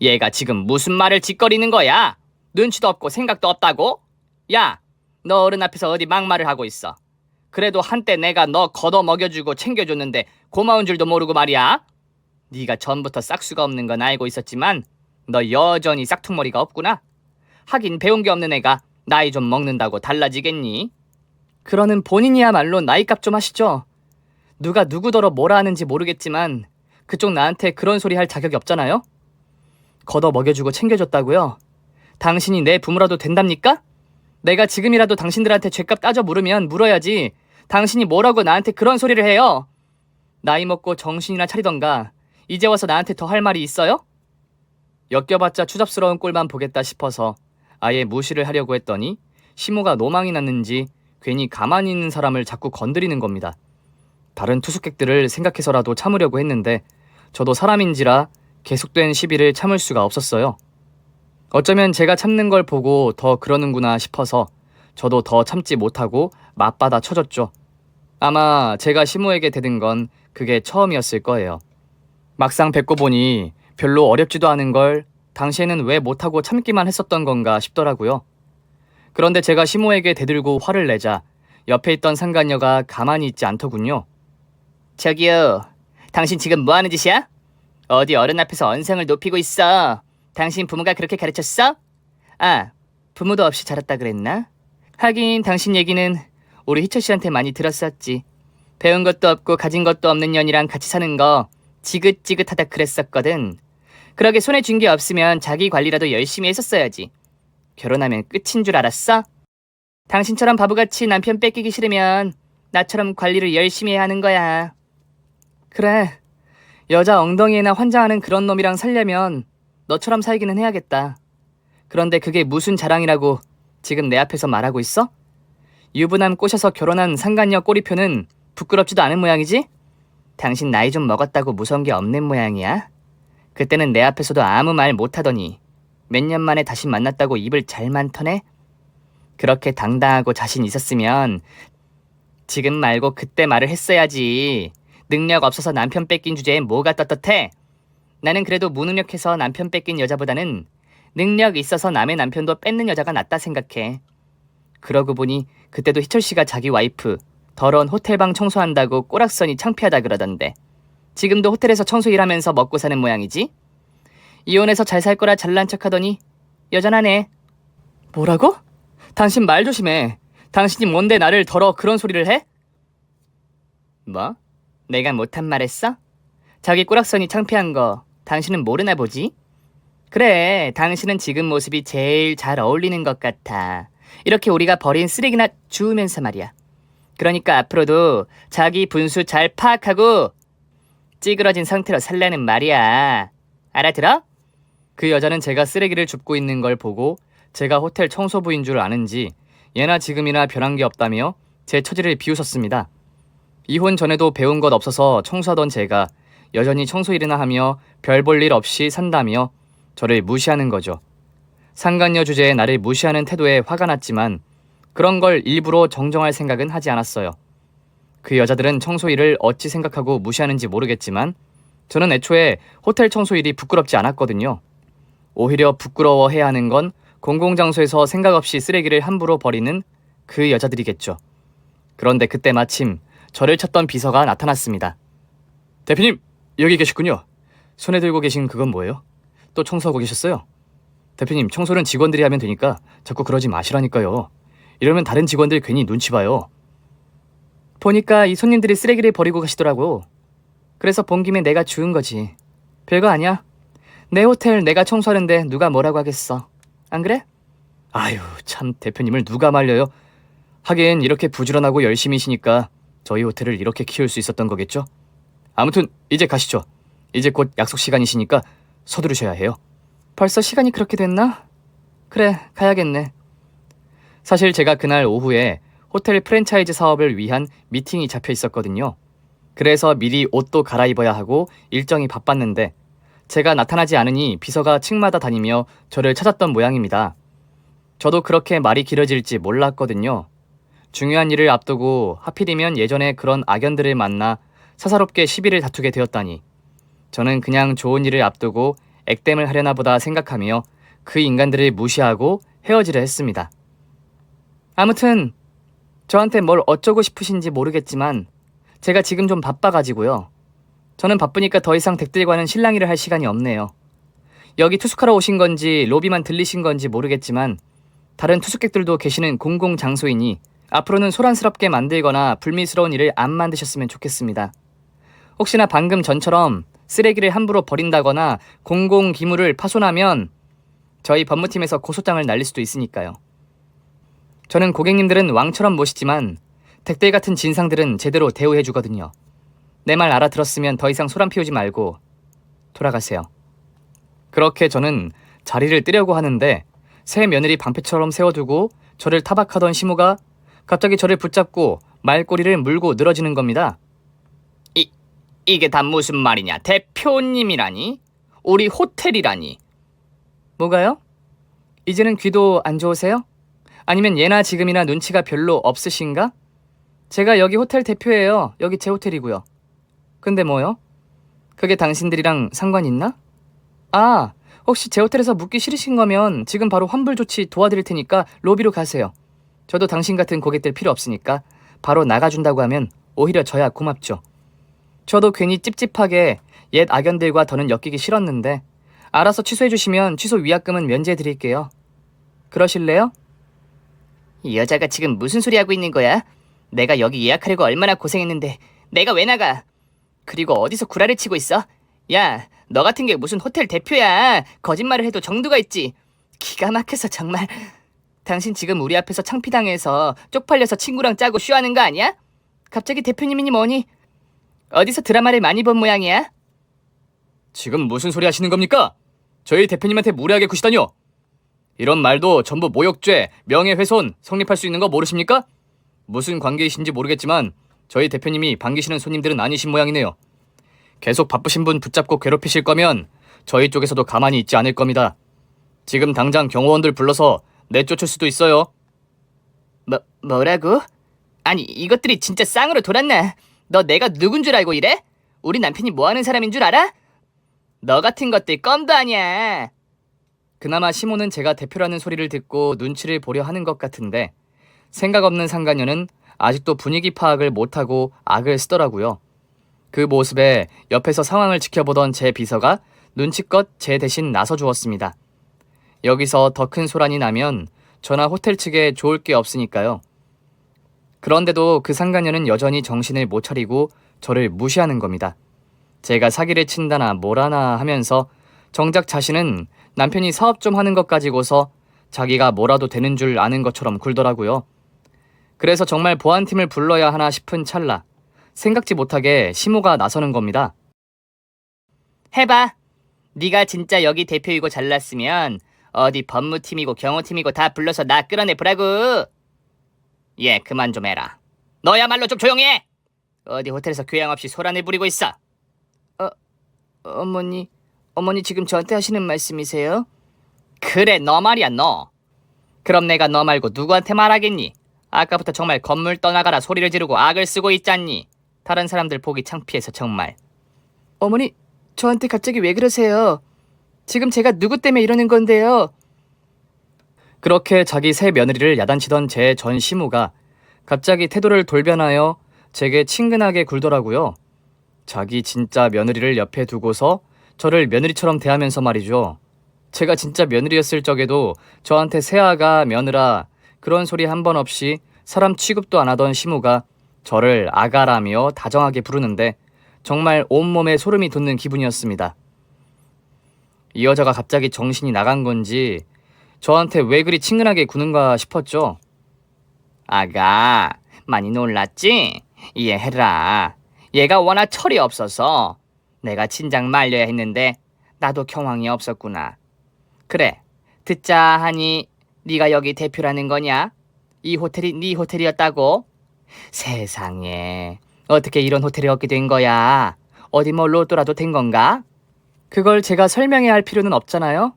얘가 지금 무슨 말을 짓거리는 거야? 눈치도 없고 생각도 없다고? 야, 너 어른 앞에서 어디 막말을 하고 있어. 그래도 한때 내가 너 걷어 먹여주고 챙겨줬는데 고마운 줄도 모르고 말이야. 네가 전부터 싹수가 없는 건 알고 있었지만 너 여전히 싹퉁머리가 없구나. 하긴 배운 게 없는 애가 나이 좀 먹는다고 달라지겠니? 그러는 본인이야말로 나이값 좀 하시죠. 누가 누구더러 뭐라 하는지 모르겠지만 그쪽 나한테 그런 소리 할 자격이 없잖아요? 걷어 먹여주고 챙겨줬다고요? 당신이 내 부모라도 된답니까? 내가 지금이라도 당신들한테 죗값 따져 물으면 물어야지 당신이 뭐라고 나한테 그런 소리를 해요? 나이 먹고 정신이나 차리던가. 이제 와서 나한테 더 할 말이 있어요? 엮여봤자 추잡스러운 꼴만 보겠다 싶어서 아예 무시를 하려고 했더니 시모가 노망이 났는지 괜히 가만히 있는 사람을 자꾸 건드리는 겁니다. 다른 투숙객들을 생각해서라도 참으려고 했는데 저도 사람인지라 계속된 시비를 참을 수가 없었어요. 어쩌면 제가 참는 걸 보고 더 그러는구나 싶어서 저도 더 참지 못하고 맞받아 쳐줬죠. 아마 제가 시모에게 대든 건 그게 처음이었을 거예요. 막상 뵙고 보니 별로 어렵지도 않은 걸 당시에는 왜 못하고 참기만 했었던 건가 싶더라고요. 그런데 제가 시모에게 대들고 화를 내자 옆에 있던 상간녀가 가만히 있지 않더군요. 저기요, 당신 지금 뭐 하는 짓이야? 어디 어른 앞에서 언성을 높이고 있어. 당신 부모가 그렇게 가르쳤어? 아, 부모도 없이 자랐다 그랬나? 하긴 당신 얘기는 우리 희철 씨한테 많이 들었었지. 배운 것도 없고 가진 것도 없는 년이랑 같이 사는 거 지긋지긋하다 그랬었거든. 그러게 손에 쥔 게 없으면 자기 관리라도 열심히 했었어야지. 결혼하면 끝인 줄 알았어? 당신처럼 바보같이 남편 뺏기기 싫으면 나처럼 관리를 열심히 해야 하는 거야. 그래, 여자 엉덩이에나 환장하는 그런 놈이랑 살려면 너처럼 살기는 해야겠다. 그런데 그게 무슨 자랑이라고 지금 내 앞에서 말하고 있어? 유부남 꼬셔서 결혼한 상간녀 꼬리표는 부끄럽지도 않은 모양이지? 당신 나이 좀 먹었다고 무서운 게 없는 모양이야. 그때는 내 앞에서도 아무 말 못하더니 몇 년 만에 다시 만났다고 입을 잘만 터네? 그렇게 당당하고 자신 있었으면 지금 말고 그때 말을 했어야지. 능력 없어서 남편 뺏긴 주제에 뭐가 떳떳해? 나는 그래도 무능력해서 남편 뺏긴 여자보다는 능력 있어서 남의 남편도 뺏는 여자가 낫다 생각해. 그러고 보니 그때도 희철 씨가 자기 와이프 더러운 호텔방 청소한다고 꼬락서니 창피하다 그러던데 지금도 호텔에서 청소 일하면서 먹고 사는 모양이지? 이혼해서 잘 살 거라 잘난 척하더니 여전하네. 뭐라고? 당신 말 조심해. 당신이 뭔데 나를 더러 그런 소리를 해? 뭐? 내가 못한 말 했어? 자기 꼬락서니 창피한 거 당신은 모르나 보지? 그래, 당신은 지금 모습이 제일 잘 어울리는 것 같아. 이렇게 우리가 버린 쓰레기나 주우면서 말이야. 그러니까 앞으로도 자기 분수 잘 파악하고 찌그러진 상태로 살라는 말이야. 알아들어? 그 여자는 제가 쓰레기를 줍고 있는 걸 보고 제가 호텔 청소부인 줄 아는지 예나 지금이나 변한 게 없다며 제 처지를 비웃었습니다. 이혼 전에도 배운 것 없어서 청소하던 제가 여전히 청소 일이나 하며 별 볼 일 없이 산다며 저를 무시하는 거죠. 상간녀 주제에 나를 무시하는 태도에 화가 났지만 그런 걸 일부러 정정할 생각은 하지 않았어요. 그 여자들은 청소 일을 어찌 생각하고 무시하는지 모르겠지만 저는 애초에 호텔 청소 일이 부끄럽지 않았거든요. 오히려 부끄러워해야 하는 건 공공장소에서 생각 없이 쓰레기를 함부로 버리는 그 여자들이겠죠. 그런데 그때 마침 저를 찾던 비서가 나타났습니다. 대표님, 여기 계시군요. 손에 들고 계신 그건 뭐예요? 또 청소하고 계셨어요? 대표님, 청소는 직원들이 하면 되니까 자꾸 그러지 마시라니까요. 이러면 다른 직원들 괜히 눈치 봐요. 보니까 이 손님들이 쓰레기를 버리고 가시더라고. 그래서 본 김에 내가 주운 거지. 별거 아니야. 내 호텔 내가 청소하는데 누가 뭐라고 하겠어. 안 그래? 아유, 참 대표님을 누가 말려요. 하긴 이렇게 부지런하고 열심히시니까 저희 호텔을 이렇게 키울 수 있었던 거겠죠? 아무튼 이제 가시죠. 이제 곧 약속 시간이시니까 서두르셔야 해요. 벌써 시간이 그렇게 됐나? 그래, 가야겠네. 사실 제가 그날 오후에 호텔 프랜차이즈 사업을 위한 미팅이 잡혀 있었거든요. 그래서 미리 옷도 갈아입어야 하고 일정이 바빴는데 제가 나타나지 않으니 비서가 층마다 다니며 저를 찾았던 모양입니다. 저도 그렇게 말이 길어질지 몰랐거든요. 중요한 일을 앞두고 하필이면 예전에 그런 악연들을 만나 사사롭게 시비를 다투게 되었다니 저는 그냥 좋은 일을 앞두고 액땜을 하려나 보다 생각하며 그 인간들을 무시하고 헤어지려 했습니다. 아무튼 저한테 뭘 어쩌고 싶으신지 모르겠지만 제가 지금 좀 바빠가지고요. 저는 바쁘니까 더 이상 댁들과는 실랑이를 할 시간이 없네요. 여기 투숙하러 오신 건지 로비만 들리신 건지 모르겠지만 다른 투숙객들도 계시는 공공장소이니 앞으로는 소란스럽게 만들거나 불미스러운 일을 안 만드셨으면 좋겠습니다. 혹시나 방금 전처럼 쓰레기를 함부로 버린다거나 공공기물을 파손하면 저희 법무팀에서 고소장을 날릴 수도 있으니까요. 저는 고객님들은 왕처럼 모시지만 댁들 같은 진상들은 제대로 대우해주거든요. 내 말 알아들었으면 더 이상 소란 피우지 말고 돌아가세요. 그렇게 저는 자리를 뜨려고 하는데 새 며느리 방패처럼 세워두고 저를 타박하던 시모가 갑자기 저를 붙잡고 말꼬리를 물고 늘어지는 겁니다. 이게 다 무슨 말이냐? 대표님이라니? 우리 호텔이라니? 뭐가요? 이제는 귀도 안 좋으세요? 아니면 예나 지금이나 눈치가 별로 없으신가? 제가 여기 호텔 대표예요. 여기 제 호텔이고요. 근데 뭐요? 그게 당신들이랑 상관 있나? 아, 혹시 제 호텔에서 묵기 싫으신 거면 지금 바로 환불 조치 도와드릴 테니까 로비로 가세요. 저도 당신 같은 고객들 필요 없으니까 바로 나가준다고 하면 오히려 저야 고맙죠. 저도 괜히 찝찝하게 옛 악연들과 더는 엮이기 싫었는데 알아서 취소해주시면 취소 위약금은 면제해드릴게요. 그러실래요? 이 여자가 지금 무슨 소리 하고 있는 거야? 내가 여기 예약하려고 얼마나 고생했는데 내가 왜 나가? 그리고 어디서 구라를 치고 있어? 야, 너 같은 게 무슨 호텔 대표야. 거짓말을 해도 정도가 있지. 기가 막혀서 정말. 당신 지금 우리 앞에서 창피당해서 쪽팔려서 친구랑 짜고 쇼하는 거 아니야? 갑자기 대표님이니 뭐니? 어디서 드라마를 많이 본 모양이야? 지금 무슨 소리 하시는 겁니까? 저희 대표님한테 무례하게 구시다뇨. 이런 말도 전부 모욕죄, 명예훼손 성립할 수 있는 거 모르십니까? 무슨 관계이신지 모르겠지만 저희 대표님이 반기시는 손님들은 아니신 모양이네요. 계속 바쁘신 분 붙잡고 괴롭히실 거면 저희 쪽에서도 가만히 있지 않을 겁니다. 지금 당장 경호원들 불러서 내쫓을 수도 있어요. 뭐라고? 아니 이것들이 진짜 쌍으로 돌았나? 너 내가 누군 줄 알고 이래? 우리 남편이 뭐하는 사람인 줄 알아? 너 같은 것들 껌도 아니야. 그나마 시모는 제가 대표라는 소리를 듣고 눈치를 보려 하는 것 같은데 생각 없는 상간녀는 아직도 분위기 파악을 못하고 악을 쓰더라고요. 그 모습에 옆에서 상황을 지켜보던 제 비서가 눈치껏 제 대신 나서주었습니다. 여기서 더 큰 소란이 나면 저나 호텔 측에 좋을 게 없으니까요. 그런데도 그 상간녀는 여전히 정신을 못 차리고 저를 무시하는 겁니다. 제가 사기를 친다나 뭐라나 하면서 정작 자신은 남편이 사업 좀 하는 것 가지고서 자기가 뭐라도 되는 줄 아는 것처럼 굴더라고요. 그래서 정말 보안팀을 불러야 하나 싶은 찰나 생각지 못하게 시모가 나서는 겁니다. 해봐. 네가 진짜 여기 대표이고 잘났으면 어디 법무팀이고 경호팀이고 다 불러서 나 끌어내보라고. 예, 그만 좀 해라. 너야말로 좀 조용히 해. 어디 호텔에서 교양 없이 소란을 부리고 있어. 어머니 지금 저한테 하시는 말씀이세요? 그래, 너 말이야, 너. 그럼 내가 너 말고 누구한테 말하겠니? 아까부터 정말 건물 떠나가라 소리를 지르고 악을 쓰고 있잖니. 다른 사람들 보기 창피해서 정말. 어머니, 저한테 갑자기 왜 그러세요? 지금 제가 누구 때문에 이러는 건데요? 그렇게 자기 새 며느리를 야단치던 제 전 시모가 갑자기 태도를 돌변하여 제게 친근하게 굴더라고요. 자기 진짜 며느리를 옆에 두고서 저를 며느리처럼 대하면서 말이죠. 제가 진짜 며느리였을 적에도 저한테 새아가 며느라 그런 소리 한 번 없이 사람 취급도 안 하던 시모가 저를 아가라며 다정하게 부르는데 정말 온몸에 소름이 돋는 기분이었습니다. 이 여자가 갑자기 정신이 나간 건지 저한테 왜 그리 친근하게 구는가 싶었죠. 아가, 많이 놀랐지? 이해해라. 얘가 워낙 철이 없어서 내가 진작 말려야 했는데 나도 경황이 없었구나. 그래, 듣자 하니 네가 여기 대표라는 거냐? 이 호텔이 네 호텔이었다고? 세상에, 어떻게 이런 호텔이 얻게 된 거야? 어디 뭐 로또라도 된 건가? 그걸 제가 설명해야 할 필요는 없잖아요?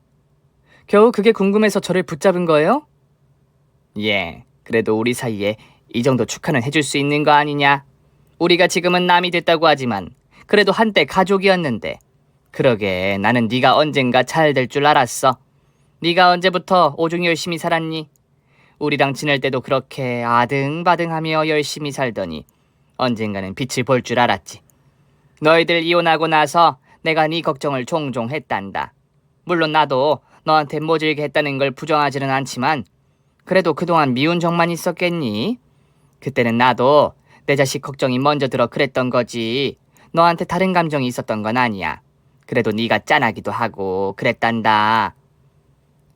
겨우 그게 궁금해서 저를 붙잡은 거예요? 예, 그래도 우리 사이에 이 정도 축하는 해줄 수 있는 거 아니냐? 우리가 지금은 남이 됐다고 하지만 그래도 한때 가족이었는데. 그러게, 나는 네가 언젠가 잘 될 줄 알았어. 네가 언제부터 오중 열심히 살았니? 우리랑 지낼 때도 그렇게 아등바등하며 열심히 살더니 언젠가는 빛을 볼 줄 알았지. 너희들 이혼하고 나서 내가 네 걱정을 종종 했단다. 물론 나도 너한테 모질게 했다는 걸 부정하지는 않지만 그래도 그동안 미운 정만 있었겠니? 그때는 나도 내 자식 걱정이 먼저 들어 그랬던 거지. 너한테 다른 감정이 있었던 건 아니야. 그래도 네가 짠하기도 하고 그랬단다.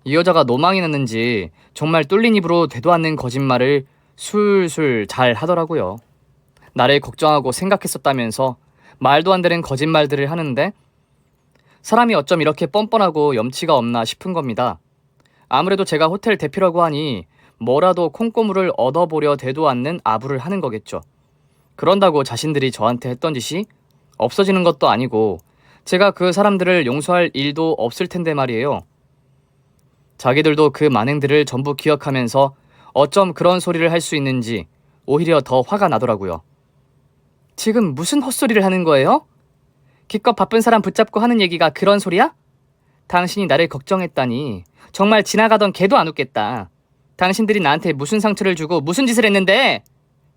이 여자가 노망이 났는지 정말 뚫린 입으로 되도 않는 거짓말을 술술 잘 하더라고요. 나를 걱정하고 생각했었다면서 말도 안 되는 거짓말들을 하는데 사람이 어쩜 이렇게 뻔뻔하고 염치가 없나 싶은 겁니다. 아무래도 제가 호텔 대표라고 하니 뭐라도 콩고물을 얻어보려 대도 않는 아부를 하는 거겠죠. 그런다고 자신들이 저한테 했던 짓이 없어지는 것도 아니고 제가 그 사람들을 용서할 일도 없을 텐데 말이에요. 자기들도 그 만행들을 전부 기억하면서 어쩜 그런 소리를 할 수 있는지 오히려 더 화가 나더라고요. 지금 무슨 헛소리를 하는 거예요? 기껏 바쁜 사람 붙잡고 하는 얘기가 그런 소리야? 당신이 나를 걱정했다니 정말 지나가던 개도 안 웃겠다. 당신들이 나한테 무슨 상처를 주고 무슨 짓을 했는데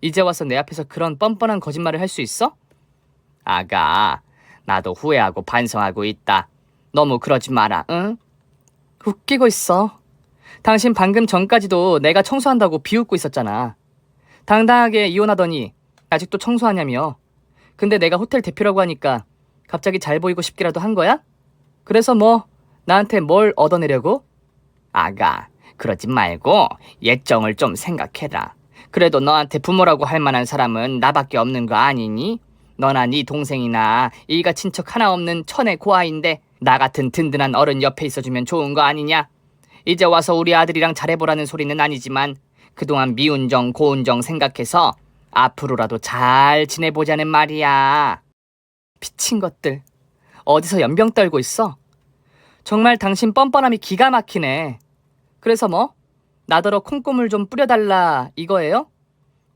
이제 와서 내 앞에서 그런 뻔뻔한 거짓말을 할 수 있어? 아가, 나도 후회하고 반성하고 있다. 너무 그러지 마라, 응? 웃기고 있어. 당신 방금 전까지도 내가 청소한다고 비웃고 있었잖아. 당당하게 이혼하더니 아직도 청소하냐며. 근데 내가 호텔 대표라고 하니까 갑자기 잘 보이고 싶기라도 한 거야? 그래서 뭐 나한테 뭘 얻어내려고? 아가, 그러지 말고 예정을 좀 생각해라. 그래도 너한테 부모라고 할 만한 사람은 나밖에 없는 거 아니니? 너나 네 동생이나 일가 친척 하나 없는 천의 고아인데 나 같은 든든한 어른 옆에 있어주면 좋은 거 아니냐? 이제 와서 우리 아들이랑 잘해보라는 소리는 아니지만 그동안 미운 정 고운 정 생각해서 앞으로라도 잘 지내보자는 말이야. 미친 것들, 어디서 연병 떨고 있어? 정말 당신 뻔뻔함이 기가 막히네. 그래서 뭐? 나더러 콩고물 좀 뿌려달라 이거예요?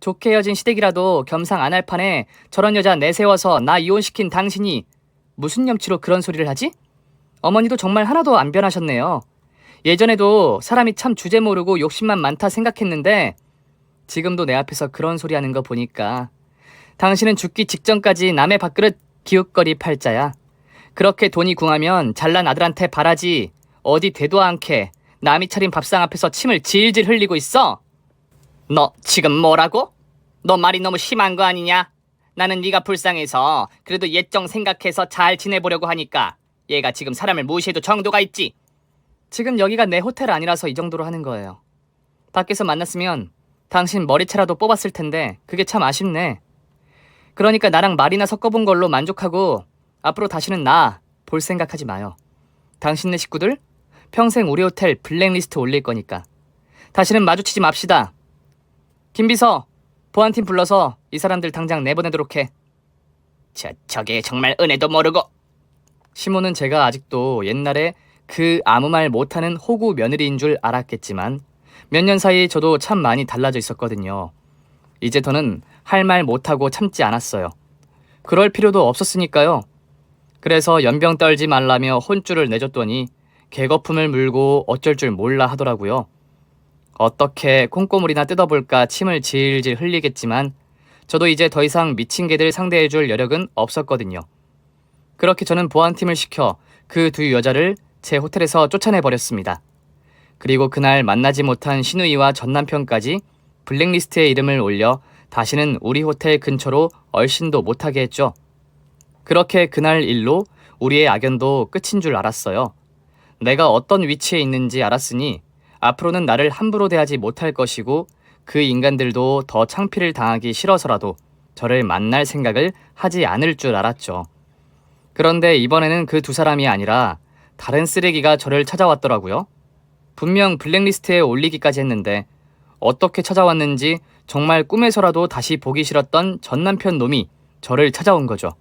좋게 헤어진 시댁이라도 겸상 안 할 판에 저런 여자 내세워서 나 이혼시킨 당신이 무슨 염치로 그런 소리를 하지? 어머니도 정말 하나도 안 변하셨네요. 예전에도 사람이 참 주제 모르고 욕심만 많다 생각했는데 지금도 내 앞에서 그런 소리 하는 거 보니까 당신은 죽기 직전까지 남의 밥그릇 기웃거리 팔자야. 그렇게 돈이 궁하면 잘난 아들한테 바라지 어디 되도 않게 남이 차린 밥상 앞에서 침을 질질 흘리고 있어. 너 지금 뭐라고? 너 말이 너무 심한 거 아니냐? 나는 네가 불쌍해서 그래도 옛정 생각해서 잘 지내보려고 하니까 얘가 지금 사람을 무시해도 정도가 있지. 지금 여기가 내 호텔 아니라서 이 정도로 하는 거예요. 밖에서 만났으면 당신 머리채라도 뽑았을 텐데 그게 참 아쉽네. 그러니까 나랑 말이나 섞어본 걸로 만족하고 앞으로 다시는 나 볼 생각하지 마요. 당신네 식구들 평생 우리 호텔 블랙리스트 올릴 거니까 다시는 마주치지 맙시다. 김비서, 보안팀 불러서 이 사람들 당장 내보내도록 해. 저게 정말 은혜도 모르고. 시모는 제가 아직도 옛날에 그 아무 말 못하는 호구 며느리인 줄 알았겠지만 몇 년 사이 저도 참 많이 달라져 있었거든요. 이제 더는 할 말 못하고 참지 않았어요. 그럴 필요도 없었으니까요. 그래서 연병 떨지 말라며 혼쭐을 내줬더니 개거품을 물고 어쩔 줄 몰라 하더라고요. 어떻게 콩고물이나 뜯어볼까 침을 질질 흘리겠지만 저도 이제 더 이상 미친 개들 상대해줄 여력은 없었거든요. 그렇게 저는 보안팀을 시켜 그 두 여자를 제 호텔에서 쫓아내버렸습니다. 그리고 그날 만나지 못한 시누이와 전남편까지 블랙리스트에 이름을 올려 다시는 우리 호텔 근처로 얼씬도 못하게 했죠. 그렇게 그날 일로 우리의 악연도 끝인 줄 알았어요. 내가 어떤 위치에 있는지 알았으니 앞으로는 나를 함부로 대하지 못할 것이고 그 인간들도 더 창피를 당하기 싫어서라도 저를 만날 생각을 하지 않을 줄 알았죠. 그런데 이번에는 그 두 사람이 아니라 다른 쓰레기가 저를 찾아왔더라고요. 분명 블랙리스트에 올리기까지 했는데 어떻게 찾아왔는지 정말 꿈에서라도 다시 보기 싫었던 전 남편 놈이 저를 찾아온 거죠.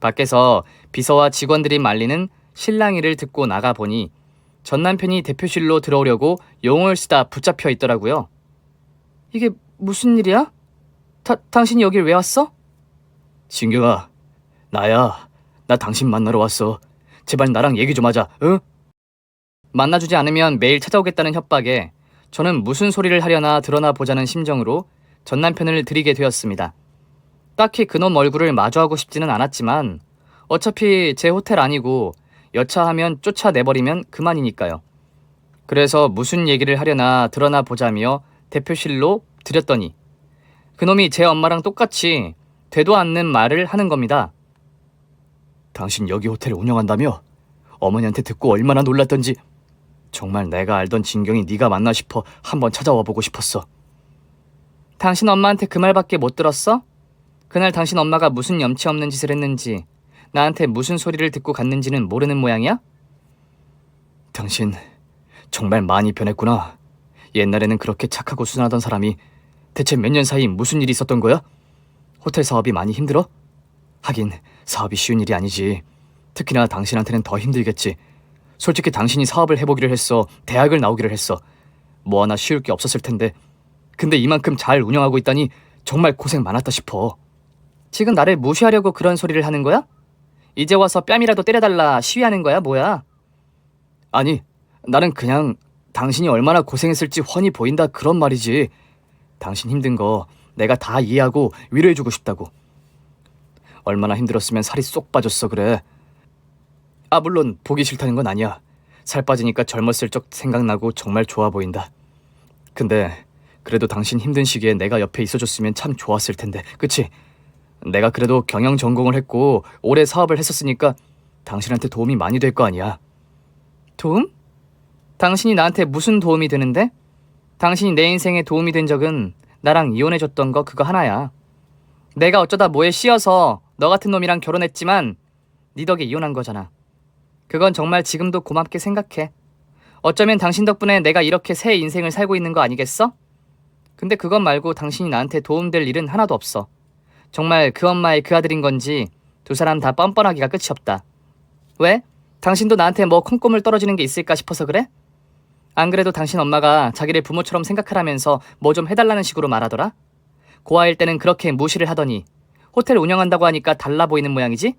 밖에서 비서와 직원들이 말리는 실랑이를 듣고 나가보니 전 남편이 대표실로 들어오려고 용을 쓰다 붙잡혀 있더라고요. 이게 무슨 일이야? 당신이 여길 왜 왔어? 진경아, 나야. 나 당신 만나러 왔어. 제발 나랑 얘기 좀 하자, 응? 만나주지 않으면 매일 찾아오겠다는 협박에 저는 무슨 소리를 하려나 드러나 보자는 심정으로 전 남편을 들이게 되었습니다. 딱히 그놈 얼굴을 마주하고 싶지는 않았지만 어차피 제 호텔 아니고 여차하면 쫓아내버리면 그만이니까요. 그래서 무슨 얘기를 하려나 드러나 보자며 대표실로 들였더니 그놈이 제 엄마랑 똑같이 되도 않는 말을 하는 겁니다. 당신 여기 호텔을 운영한다며? 어머니한테 듣고 얼마나 놀랐던지. 정말 내가 알던 진경이 네가 맞나 싶어 한번 찾아와 보고 싶었어. 당신 엄마한테 그 말밖에 못 들었어? 그날 당신 엄마가 무슨 염치 없는 짓을 했는지, 나한테 무슨 소리를 듣고 갔는지는 모르는 모양이야? 당신 정말 많이 변했구나. 옛날에는 그렇게 착하고 순하던 사람이 대체 몇 년 사이 무슨 일이 있었던 거야? 호텔 사업이 많이 힘들어? 하긴 사업이 쉬운 일이 아니지. 특히나 당신한테는 더 힘들겠지. 솔직히 당신이 사업을 해보기를 했어. 대학을 나오기를 했어. 뭐 하나 쉬울 게 없었을 텐데. 근데 이만큼 잘 운영하고 있다니 정말 고생 많았다 싶어. 지금 나를 무시하려고 그런 소리를 하는 거야? 이제 와서 뺨이라도 때려달라 시위하는 거야, 뭐야? 아니, 나는 그냥 당신이 얼마나 고생했을지 훤히 보인다 그런 말이지. 당신 힘든 거 내가 다 이해하고 위로해주고 싶다고. 얼마나 힘들었으면 살이 쏙 빠졌어 그래. 아, 물론 보기 싫다는 건 아니야. 살 빠지니까 젊었을 적 생각나고 정말 좋아 보인다. 근데 그래도 당신 힘든 시기에 내가 옆에 있어줬으면 참 좋았을 텐데, 그치? 내가 그래도 경영 전공을 했고 오래 사업을 했었으니까 당신한테 도움이 많이 될 거 아니야. 도움? 당신이 나한테 무슨 도움이 되는데? 당신이 내 인생에 도움이 된 적은 나랑 이혼해줬던 거 그거 하나야. 내가 어쩌다 뭐에 씌어서 너 같은 놈이랑 결혼했지만 네 덕에 이혼한 거잖아. 그건 정말 지금도 고맙게 생각해. 어쩌면 당신 덕분에 내가 이렇게 새 인생을 살고 있는 거 아니겠어? 근데 그것 말고 당신이 나한테 도움될 일은 하나도 없어. 정말 그 엄마의 그 아들인 건지 두 사람 다 뻔뻔하기가 끝이 없다. 왜? 당신도 나한테 뭐 콩고물 떨어지는 게 있을까 싶어서 그래? 안 그래도 당신 엄마가 자기를 부모처럼 생각하라면서 뭐 좀 해달라는 식으로 말하더라? 고아일 때는 그렇게 무시를 하더니 호텔 운영한다고 하니까 달라 보이는 모양이지?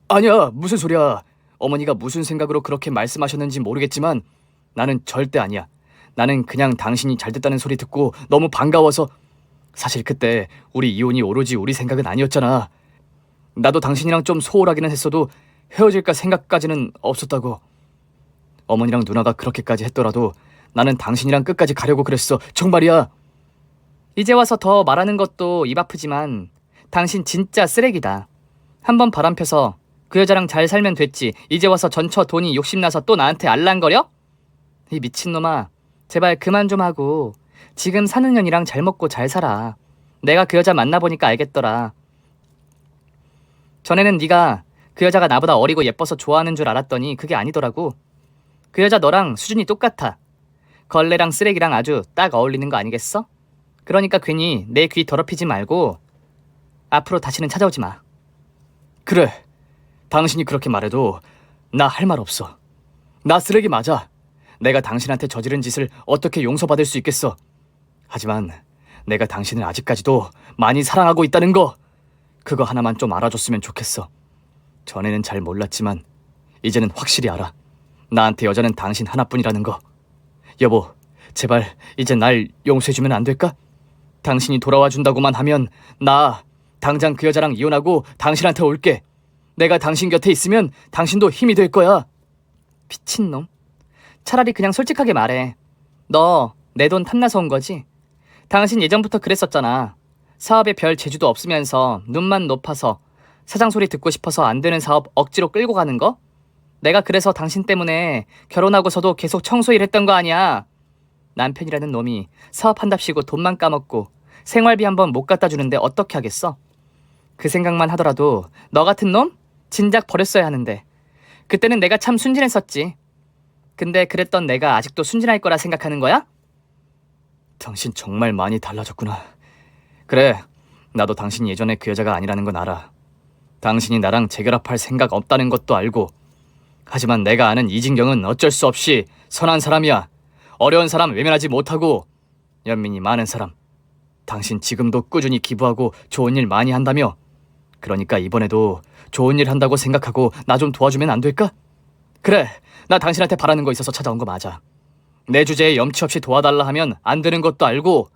아니야, 무슨 소리야. 어머니가 무슨 생각으로 그렇게 말씀하셨는지 모르겠지만 나는 절대 아니야. 나는 그냥 당신이 잘 됐다는 소리 듣고 너무 반가워서. 사실 그때 우리 이혼이 오로지 우리 생각은 아니었잖아. 나도 당신이랑 좀 소홀하기는 했어도 헤어질까 생각까지는 없었다고. 어머니랑 누나가 그렇게까지 했더라도 나는 당신이랑 끝까지 가려고 그랬어. 정말이야. 이제 와서 더 말하는 것도 입 아프지만 당신 진짜 쓰레기다. 한번 바람 펴서 그 여자랑 잘 살면 됐지. 이제 와서 전처 돈이 욕심나서 또 나한테 알랑거려? 이 미친놈아, 제발 그만 좀 하고 지금 사는 년이랑 잘 먹고 잘 살아. 내가 그 여자 만나보니까 알겠더라. 전에는 네가 그 여자가 나보다 어리고 예뻐서 좋아하는 줄 알았더니 그게 아니더라고. 그 여자 너랑 수준이 똑같아. 걸레랑 쓰레기랑 아주 딱 어울리는 거 아니겠어? 그러니까 괜히 내 귀 더럽히지 말고 앞으로 다시는 찾아오지 마. 그래, 당신이 그렇게 말해도 나 할 말 없어. 나 쓰레기 맞아. 내가 당신한테 저지른 짓을 어떻게 용서받을 수 있겠어. 하지만 내가 당신을 아직까지도 많이 사랑하고 있다는 거, 그거 하나만 좀 알아줬으면 좋겠어. 전에는 잘 몰랐지만 이제는 확실히 알아. 나한테 여자는 당신 하나뿐이라는 거. 여보, 제발 이제 날 용서해주면 안 될까? 당신이 돌아와 준다고만 하면 나 당장 그 여자랑 이혼하고 당신한테 올게. 내가 당신 곁에 있으면 당신도 힘이 될 거야. 미친놈. 차라리 그냥 솔직하게 말해. 너 내 돈 탐나서 온 거지? 당신 예전부터 그랬었잖아. 사업에 별 재주도 없으면서 눈만 높아서 사장 소리 듣고 싶어서 안 되는 사업 억지로 끌고 가는 거? 내가 그래서 당신 때문에 결혼하고서도 계속 청소일 했던 거 아니야. 남편이라는 놈이 사업한답시고 돈만 까먹고 생활비 한 번 못 갖다 주는데 어떻게 하겠어? 그 생각만 하더라도 너 같은 놈? 진작 버렸어야 하는데. 그때는 내가 참 순진했었지. 근데 그랬던 내가 아직도 순진할 거라 생각하는 거야? 당신 정말 많이 달라졌구나. 그래, 나도 당신 예전에 그 여자가 아니라는 건 알아. 당신이 나랑 재결합할 생각 없다는 것도 알고. 하지만 내가 아는 이진경은 어쩔 수 없이 선한 사람이야. 어려운 사람 외면하지 못하고 연민이 많은 사람. 당신 지금도 꾸준히 기부하고 좋은 일 많이 한다며. 그러니까 이번에도 좋은 일 한다고 생각하고 나 좀 도와주면 안 될까? 그래, 나 당신한테 바라는 거 있어서 찾아온 거 맞아. 내 주제에 염치 없이 도와달라 하면 안 되는 것도 알고.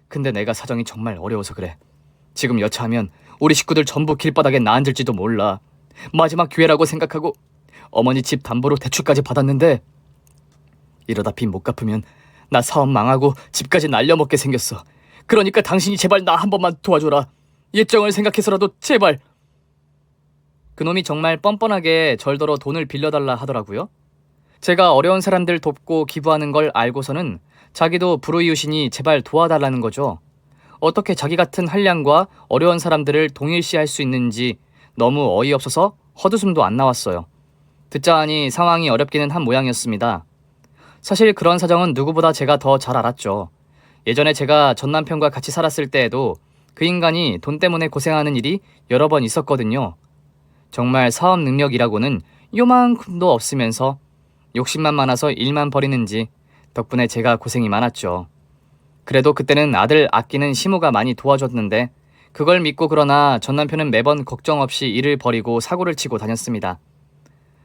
근데 내가 사정이 정말 어려워서 그래. 지금 여차하면 우리 식구들 전부 길바닥에 나앉을지도 몰라. 마지막 기회라고 생각하고 어머니 집 담보로 대출까지 받았는데 이러다 빚 못 갚으면 나 사업 망하고 집까지 날려먹게 생겼어. 그러니까 당신이 제발 나 한 번만 도와줘라. 예정을 생각해서라도 제발. 그놈이 정말 뻔뻔하게 절더러 돈을 빌려달라 하더라고요. 제가 어려운 사람들 돕고 기부하는 걸 알고서는 자기도 불우이웃이니 제발 도와달라는 거죠. 어떻게 자기 같은 한량과 어려운 사람들을 동일시할 수 있는지 너무 어이없어서 헛웃음도 안 나왔어요. 듣자 하니 상황이 어렵기는 한 모양이었습니다. 사실 그런 사정은 누구보다 제가 더 잘 알았죠. 예전에 제가 전 남편과 같이 살았을 때에도 그 인간이 돈 때문에 고생하는 일이 여러 번 있었거든요. 정말 사업 능력이라고는 요만큼도 없으면서 욕심만 많아서 일만 벌이는지 덕분에 제가 고생이 많았죠. 그래도 그때는 아들 아끼는 시모가 많이 도와줬는데 그걸 믿고 그러나 전 남편은 매번 걱정 없이 일을 벌이고 사고를 치고 다녔습니다.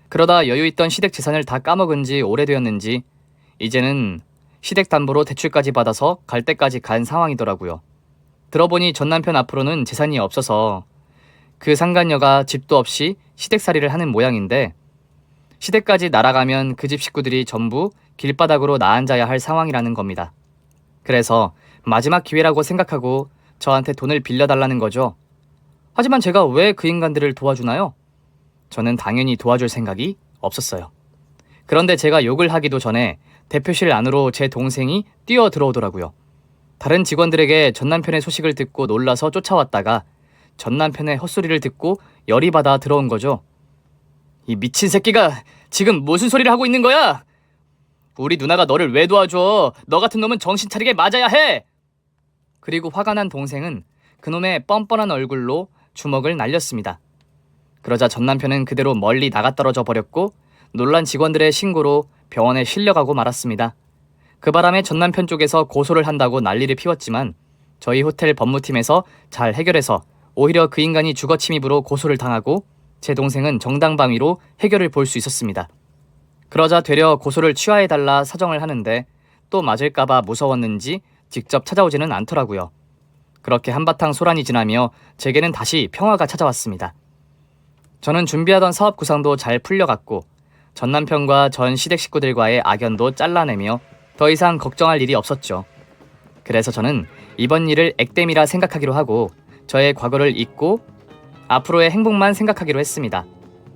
그러다 여유 있던 시댁 재산을 다 까먹은 지 오래되었는지 이제는 시댁 담보로 대출까지 받아서 갈 때까지 간 상황이더라고요. 들어보니 전 남편 앞으로는 재산이 없어서 그 상간녀가 집도 없이 시댁살이를 하는 모양인데 시댁까지 날아가면 그 집 식구들이 전부 길바닥으로 나앉아야 할 상황이라는 겁니다. 그래서 마지막 기회라고 생각하고 저한테 돈을 빌려달라는 거죠. 하지만 제가 왜 그 인간들을 도와주나요? 저는 당연히 도와줄 생각이 없었어요. 그런데 제가 욕을 하기도 전에 대표실 안으로 제 동생이 뛰어 들어오더라고요. 다른 직원들에게 전 남편의 소식을 듣고 놀라서 쫓아왔다가 전 남편의 헛소리를 듣고 열이 받아 들어온 거죠. 이 미친 새끼가 지금 무슨 소리를 하고 있는 거야? 우리 누나가 너를 왜 도와줘? 너 같은 놈은 정신 차리게 맞아야 해! 그리고 화가 난 동생은 그놈의 뻔뻔한 얼굴로 주먹을 날렸습니다. 그러자 전 남편은 그대로 멀리 나가떨어져 버렸고 놀란 직원들의 신고로 병원에 실려가고 말았습니다. 그 바람에 전 남편 쪽에서 고소를 한다고 난리를 피웠지만 저희 호텔 법무팀에서 잘 해결해서 오히려 그 인간이 주거침입으로 고소를 당하고 제 동생은 정당방위로 해결을 볼 수 있었습니다. 그러자 되려 고소를 취하해달라 사정을 하는데 또 맞을까봐 무서웠는지 직접 찾아오지는 않더라고요. 그렇게 한바탕 소란이 지나며 제게는 다시 평화가 찾아왔습니다. 저는 준비하던 사업 구상도 잘 풀려갔고 전 남편과 전 시댁 식구들과의 악연도 잘라내며 더 이상 걱정할 일이 없었죠. 그래서 저는 이번 일을 액땜이라 생각하기로 하고 저의 과거를 잊고 앞으로의 행복만 생각하기로 했습니다.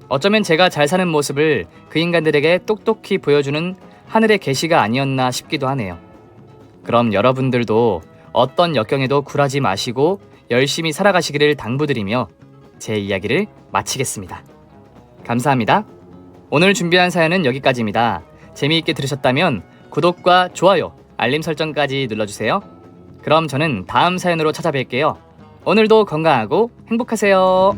어쩌면 제가 잘 사는 모습을 그 인간들에게 똑똑히 보여주는 하늘의 계시가 아니었나 싶기도 하네요. 그럼 여러분들도 어떤 역경에도 굴하지 마시고 열심히 살아가시기를 당부드리며 제 이야기를 마치겠습니다. 감사합니다. 오늘 준비한 사연은 여기까지입니다. 재미있게 들으셨다면 구독과 좋아요, 알림 설정까지 눌러주세요. 그럼 저는 다음 사연으로 찾아뵐게요. 오늘도 건강하고 행복하세요.